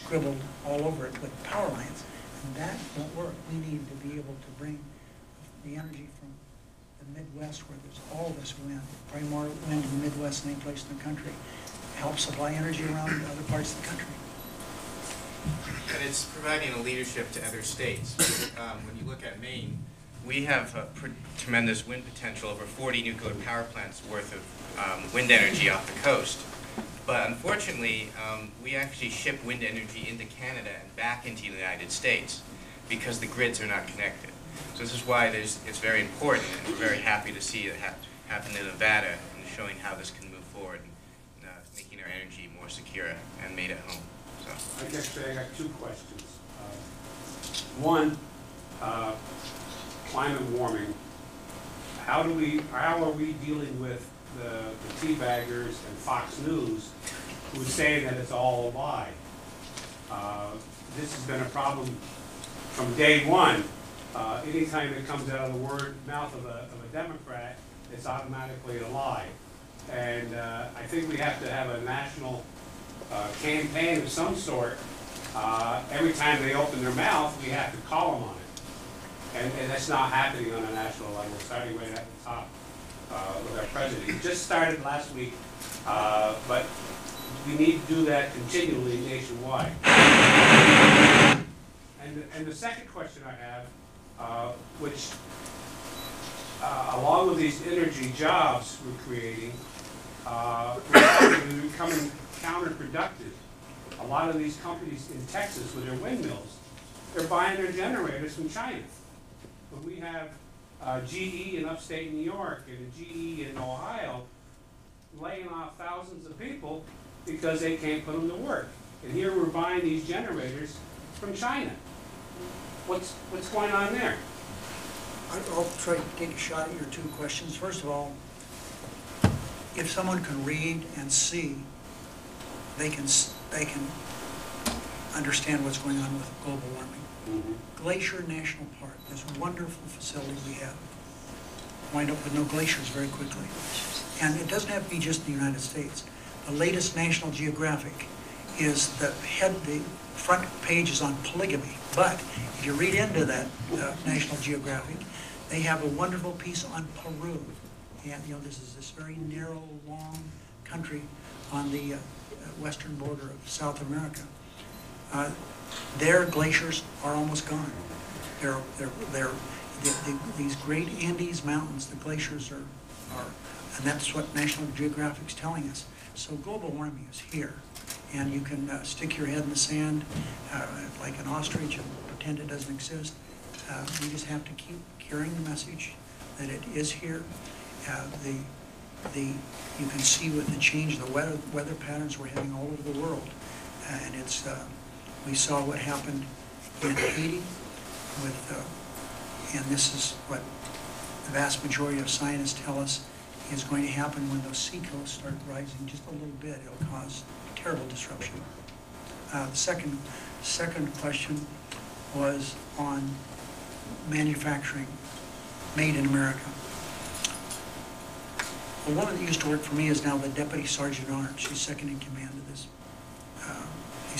scribbled all over it with power lines. And that won't work. We need to be able to bring the energy from the Midwest, where there's all this wind, probably more wind in the Midwest than any place in the country, help supply energy around other parts of the country. And it's providing a leadership to other states. When you look at Maine, we have tremendous wind potential, over 40 nuclear power plants worth of wind energy off the coast. But unfortunately, we actually ship wind energy into Canada and back into the United States because the grids are not connected. So this is why it's very important, and we're very happy to see it happen in Nevada and showing how this can move forward and making our energy more secure and made at home. So. I guess I got two questions. One, climate warming. How are we dealing with the teabaggers and Fox News who say that it's all a lie? This has been a problem from day one. Anytime it comes out of the mouth of a Democrat, it's automatically a lie. And I think we have to have a national campaign of some sort. Every time they open their mouth, we have to call them on it. And that's not happening on a national level, starting right at the top with our president. It just started last week, but we need to do that continually nationwide. And the second question I have, which along with these energy jobs we're creating, we're becoming counterproductive. A lot of these companies in Texas with their windmills, they're buying their generators from China. But we have GE in upstate New York and GE in Ohio laying off thousands of people because they can't put them to work. And here we're buying these generators from China. What's going on there? I'll try to take a shot at your two questions. First of all, if someone can read and see, they can understand what's going on with global warming. Mm-hmm. Glacier National Park, this wonderful facility we have, wind up with no glaciers very quickly. And it doesn't have to be just in the United States. The latest National Geographic is the front page is on polygamy. But if you read into that National Geographic, they have a wonderful piece on Peru. And this is this very narrow, long country on the western border of South America. Their glaciers are almost gone. These great Andes mountains, the glaciers are, and that's what National Geographic's telling us. So global warming is here. And you can stick your head in the sand like an ostrich and pretend it doesn't exist. We just have to keep carrying the message that it is here. You can see with the change, the weather patterns we're having all over the world. And it's, we saw what happened in Haiti with, and this is what the vast majority of scientists tell us is going to happen when those sea coasts start rising just a little bit. It'll cause terrible disruption. The second question was on manufacturing, made in America. A woman that used to work for me is now the Deputy Sergeant at Arms. She's second in command of these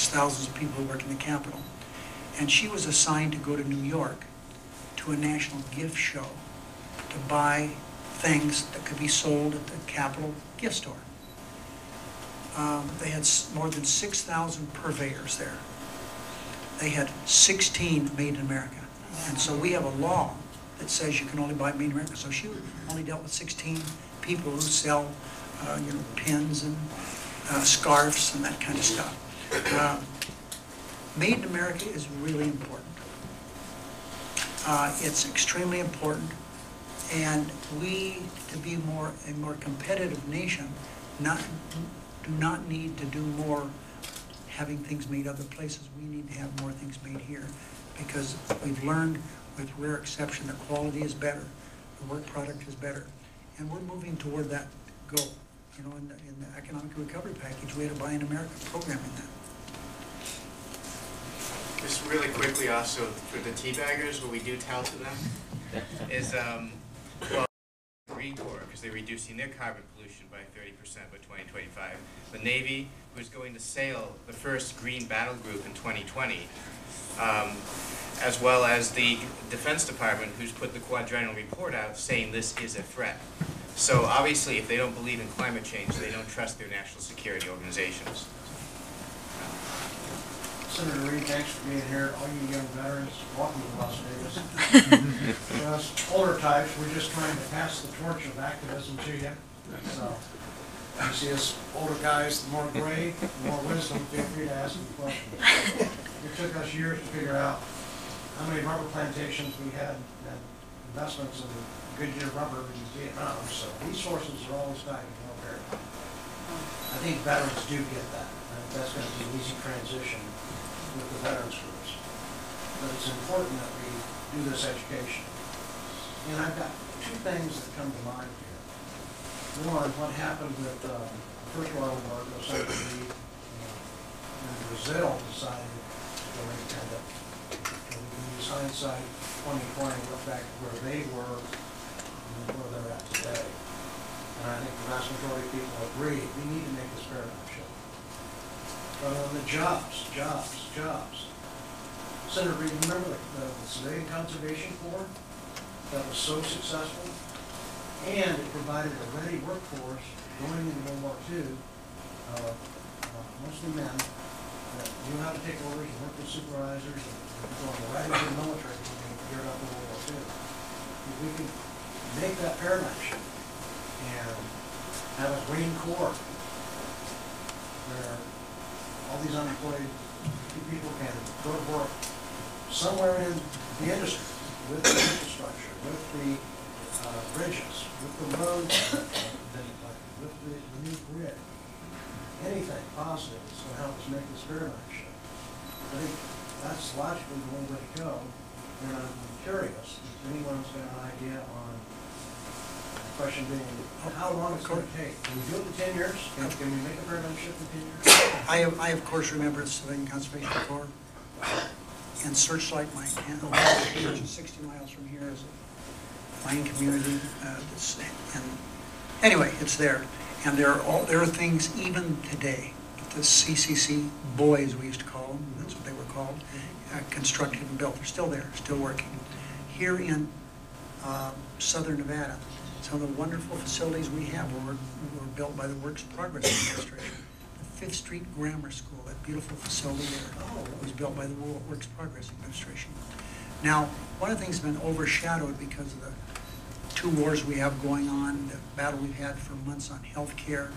thousands of people who work in the Capitol. And she was assigned to go to New York to a national gift show to buy things that could be sold at the Capitol gift store. They had more than 6,000 purveyors there. They had 16 made in America. And so we have a law that says you can only buy made in America. So she only dealt with 16 people who sell pins and scarves and that kind of stuff. Made in America is really important. It's extremely important. And we, to be a more competitive nation, do not need to do more having things made other places. We need to have more things made here because we've learned, with rare exception, that quality is better, the work product is better, and we're moving toward that goal. In the economic recovery package, we had a Buy in America program in that. Just really quickly, also for the teabaggers, what we do tell to them is, well, Reid because they're reducing their carbon pollution by 30% by 2025. The Navy, who's going to sail the first green battle group in 2020, as well as the Defense Department, who's put the quadrennial report out saying this is a threat. So obviously, if they don't believe in climate change, they don't trust their national security organizations. Senator Reid, thanks for being here. All you young veterans, welcome to Las Vegas. For us older types, we're just trying to pass the torch of activism to you. So, you see us older guys, the more gray, the more wisdom, feel free to ask me questions. It took us years to figure out how many rubber plantations we had and investments in Goodyear rubber in Vietnam. So resources are always tied to military. I think veterans do get that. I think that's going to be an easy transition with the veterans groups. But it's important that we do this education. And I've got two things that come to mind here. One, what happened with the first oil embargo, Senator Reid, and Brazil decided to go independent. And we can use hindsight 2020, look back at where they were and where they're at today. And I think the vast majority of people agree, we need to make this paradigm shift. But on the jobs. Senator Reid, remember the Civilian Conservation Corps that was so successful? And it provided a ready workforce going into World War II, mostly men, that knew how to take orders and work with supervisors and going right into the military when they geared up for World War II. If we can make that paradigm shift and have a Green Corps where all these unemployed people can go to work somewhere in the industry with the infrastructure, with the bridges, with the roads, with the new grid, anything positive that's going to help us make this paradigm shift. I think that's logically the one way to go. And I'm curious if anyone's got an idea on the question being how long it's going to take. Can we do it in 10 years? Can we make a paradigm shift in 10 years? I of course remember the Civilian Conservation Corps and Searchlight Mine, which is 60 miles from here, is a mine community. And anyway, it's there, and there are things even today. The CCC boys, we used to call them, that's what they were called, constructed and built. They're still there, still working. Here in southern Nevada, some of the wonderful facilities we have were built by the Works Progress Administration. The 5th Street Grammar School, that beautiful facility there, was built by the Works Progress Administration. Now, one of the things that's been overshadowed because of the 2 wars we have going on, the battle we've had for months on health care,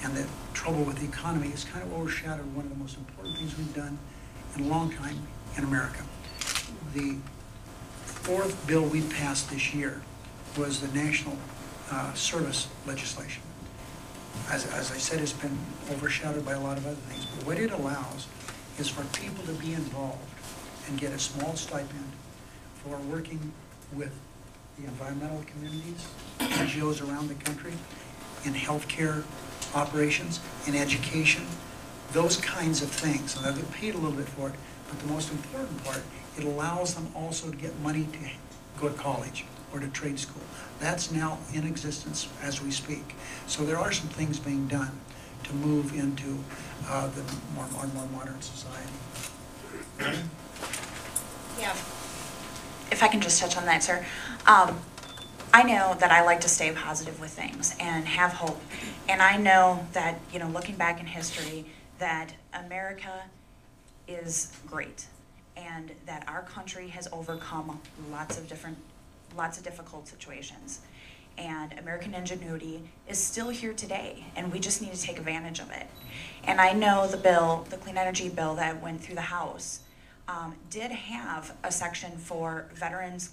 and the trouble with the economy has kind of overshadowed one of the most important things we've done in a long time in America. The 4th bill we passed this year was the National Service legislation. As I said, it's been overshadowed by a lot of other things, but what it allows is for people to be involved and get a small stipend for working with the environmental communities, NGOs around the country, in healthcare operations, in education, those kinds of things. So they'll get paid a little bit for it, but the most important part, it allows them also to get money to go to college or to trade school. That's now in existence as we speak. So there are some things being done to move into the more modern society. Yeah, if I can just touch on that, sir. I know that I like to stay positive with things and have hope. And I know that, you know, looking back in history, that America is great and that our country has overcome lots of difficult situations. And American ingenuity is still here today, and we just need to take advantage of it. And I know the bill, the clean energy bill that went through the House, did have a section for veterans